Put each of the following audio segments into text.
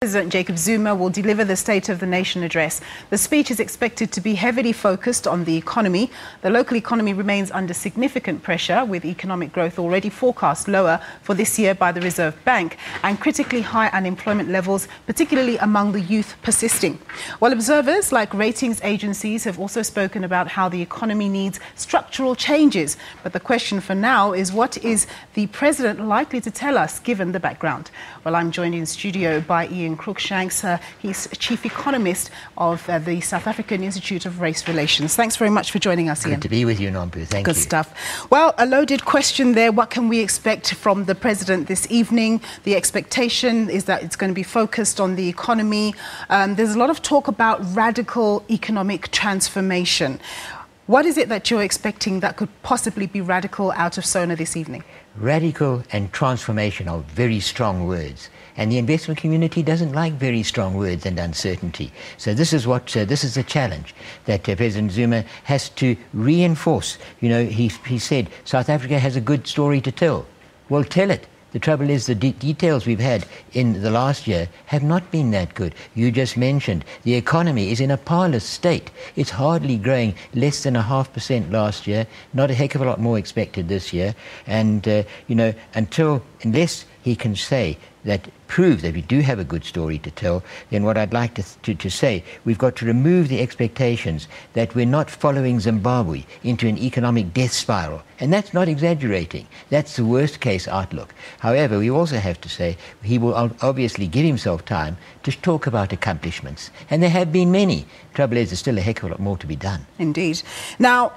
President Jacob Zuma will deliver the State of the Nation address. The speech is expected to be heavily focused on the economy. The local economy remains under significant pressure, with economic growth already forecast lower for this year by the Reserve Bank and critically high unemployment levels, particularly among the youth, persisting. While observers like ratings agencies have also spoken about how the economy needs structural changes. But the question for now is, what is the President likely to tell us, given the background? Well, I'm joined in studio by Ian Cruickshanks. He's Chief Economist of the South African Institute of Race Relations. Thanks very much for joining us, Ian. Good to be with you, Nompu. Thank you. Good stuff. Well, a loaded question there. What can we expect from the President this evening? The expectation is that it's going to be focused on the economy. There's a lot of talk about radical economic transformation. What is it that you're expecting that could possibly be radical out of SONA this evening? Radical and transformation are very strong words, and the investment community doesn't like very strong words and uncertainty. So this is a challenge that President Zuma has to reinforce. You know, he said South Africa has a good story to tell. Well, tell it. The trouble is the details we've had in the last year have not been that good. You just mentioned the economy is in a parlous state. It's hardly growing, less than 0.5% last year, not a heck of a lot more expected this year. And, you know, unless he can prove that we do have a good story to tell, then what I'd like to say, we've got to remove the expectations that we're not following Zimbabwe into an economic death spiral. And that's not exaggerating. That's the worst case outlook. However, we also have to say he will obviously give himself time to talk about accomplishments. And there have been many. Trouble is, there's still a heck of a lot more to be done. Indeed. Now,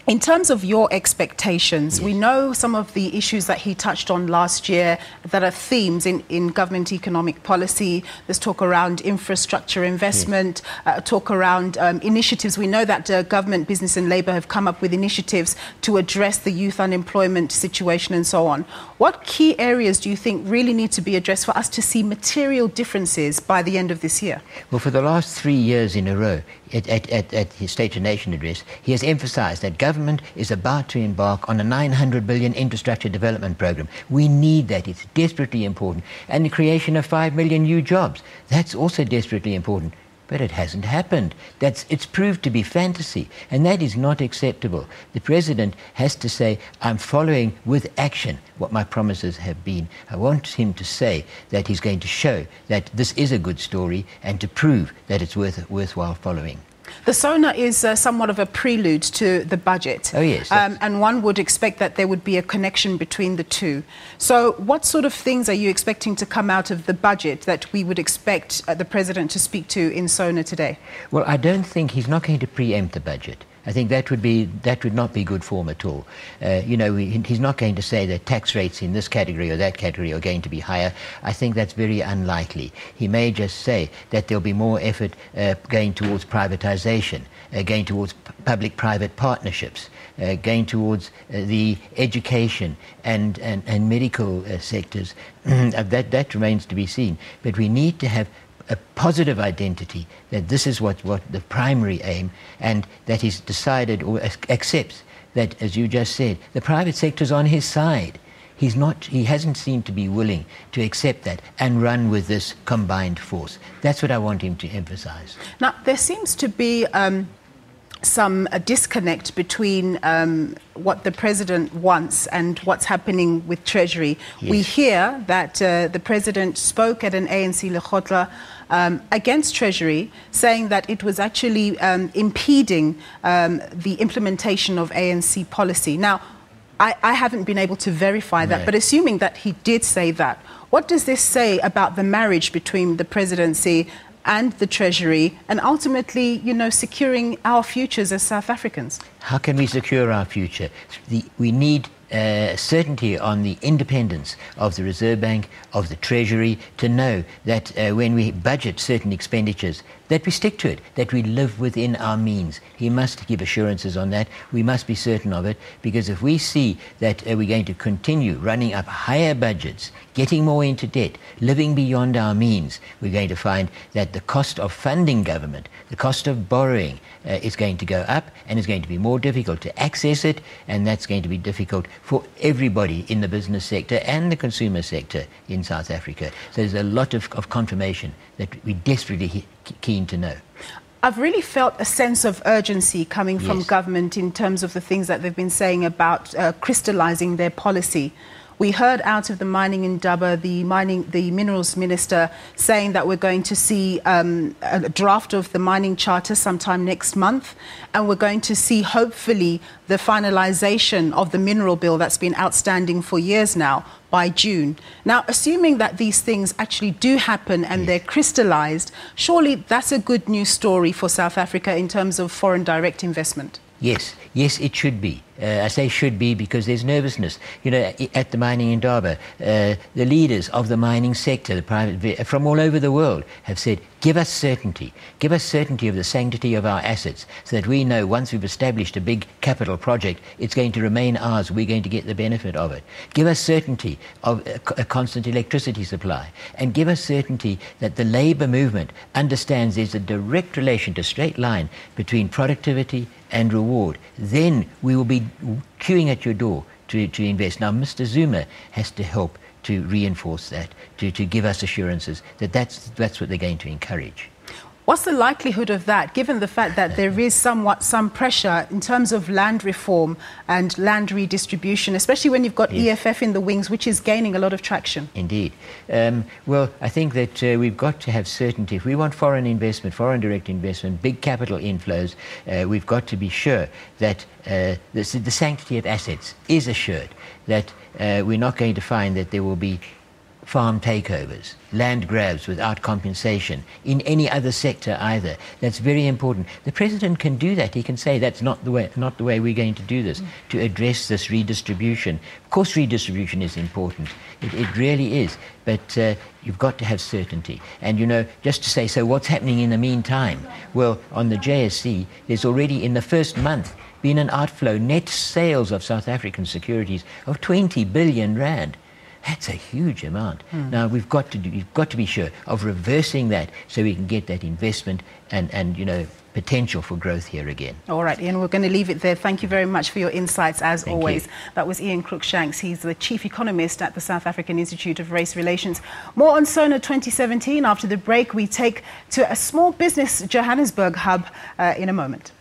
in terms of your expectations, yes, we know some of the issues that he touched on last year that are themes in government economic policy. There's talk around infrastructure investment, yes, talk around initiatives. We know that government, business and labour have come up with initiatives to address the youth unemployment situation and so on. What key areas do you think really need to be addressed for us to see material differences by the end of this year? Well, for the last 3 years in a row, at his State of the Nation address, he has emphasised that government is about to embark on a 900 billion infrastructure development program. We need that. It's desperately important. And the creation of 5 million new jobs. That's also desperately important. But it hasn't happened. It's proved to be fantasy, and that is not acceptable. The President has to say, I'm following with action what my promises have been. I want him to say that he's going to show that this is a good story and to prove that it's worthwhile following. The SONA is somewhat of a prelude to the budget. Oh, yes. And one would expect that there would be a connection between the two. So what sort of things are you expecting to come out of the budget that we would expect the President to speak to in SONA today? Well, I don't think he's not going to preempt the budget. I think that would not be good form at all. You know, he's not going to say that tax rates in this category or that category are going to be higher. I think that's very unlikely. He may just say that there'll be more effort going towards privatization, going towards public-private partnerships, going towards the education and medical sectors. That remains to be seen. But we need to have a positive identity that this is what the primary aim, and that he's decided or accepts that, as you just said, the private sector's on his side. He hasn't seemed to be willing to accept that and run with this combined force. That's what I want him to emphasize. Now, there seems to be some disconnect between what the President wants and what's happening with Treasury. Yes. We hear that the President spoke at an ANC Lekgotla against Treasury, saying that it was actually impeding the implementation of ANC policy. Now, I haven't been able to verify that, but assuming that he did say that, what does this say about the marriage between the Presidency and the Treasury, and ultimately, you know, securing our futures as South Africans? How can we secure our future? We need certainty on the independence of the Reserve Bank, of the Treasury, to know that when we budget certain expenditures, that we stick to it, that we live within our means. He must give assurances on that. We must be certain of it, because if we see that we're going to continue running up higher budgets getting more into debt, living beyond our means, we're going to find that the cost of funding government, the cost of borrowing is going to go up, and it's going to be more difficult to access it, and that's going to be difficult for everybody in the business sector and the consumer sector in South Africa. So there's a lot of confirmation that we're desperately keen to know. I've really felt a sense of urgency coming from government in terms of the things that they've been saying about crystallizing their policy. We heard out of the mining indaba, the minerals minister, saying that we're going to see a draft of the mining charter sometime next month, and we're going to see, hopefully, the finalization of the mineral bill that's been outstanding for years now by June. Now, assuming that these things actually do happen and they're crystallized, surely that's a good news story for South Africa in terms of foreign direct investment. Yes, it should be. I say should be because there's nervousness. You know, at the mining indaba, the leaders of the mining sector, the private, from all over the world, have said, give us certainty of the sanctity of our assets, so that we know once we've established a big capital project, it's going to remain ours, we're going to get the benefit of it. Give us certainty of a constant electricity supply, and give us certainty that the labour movement understands there's a direct relation, to straight line, between productivity and reward. Then we will be queuing at your door to invest. Now, Mr. Zuma has to help to reinforce that, to give us assurances that that's what they're going to encourage. What's the likelihood of that, given the fact that there is some pressure in terms of land reform and land redistribution, especially when you've got EFF in the wings, which is gaining a lot of traction? Indeed. Well, I think that we've got to have certainty. If we want foreign investment, foreign direct investment, big capital inflows, we've got to be sure that the sanctity of assets is assured, that we're not going to find that there will be farm takeovers, land grabs without compensation in any other sector either. That's very important. The president can do that. He can say that's not the way we're going to do this, to address this redistribution. Of course, redistribution is important. It really is. But you've got to have certainty. And, you know, just to say, so what's happening in the meantime? Well, on the JSE, there's already in the first month been an outflow, net sales of South African securities of 20 billion rand. That's a huge amount. Now, we've got to be sure of reversing that, so we can get that investment and you know, potential for growth here again. All right, Ian, we're going to leave it there. Thank you very much for your insights, as always. That was Ian Cruickshanks. He's the Chief Economist at the South African Institute of Race Relations. More on SONA 2017 after the break. We take to a small business Johannesburg hub in a moment.